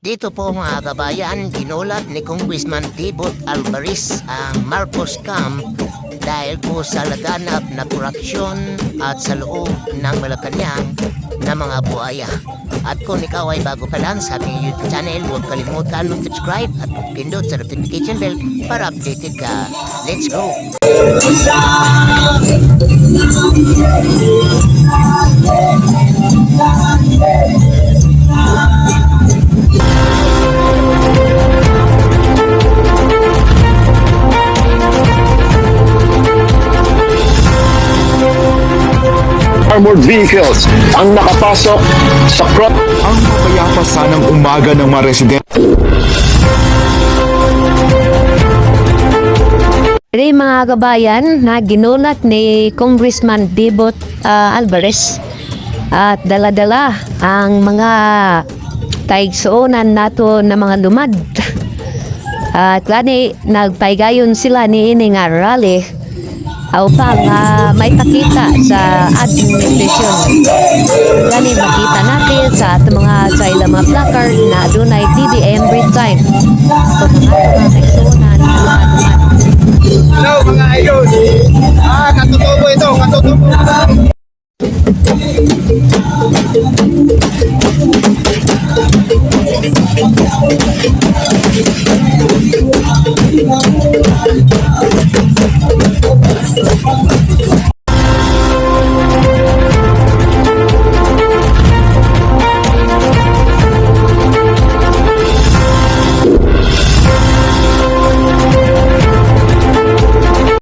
Dito po mga kabayan, ginulat ni Congressman Tibot Alvarez ang Marcos Scam dahil po sa laganap na korupsyon at sa loob ng Malacanang na mga buhaya. At kung ikaw ay bago pa lang sa ating YouTube channel, huwag kalimutan mag-subscribe at pindot sa notification bell para updated ka. Let's go! Armored vehicles ang nakapasok sa crop. Ang mapayapa sanang umaga ng mga residente. Mga kabayan na ginulat ni Congressman Tibot Alvarez at dala-dala ang mga taigsuonan nato na mga lumad at gani nagpaygayon sila ni ini nga rally upang may pakita sa administrasyon. Gani makita natin sa ating mga sa ilang mga placard na adunay DDM Britain. So mga taigsuonan na mga lumad. Hello mga idol. Katutubo ito, katutubo.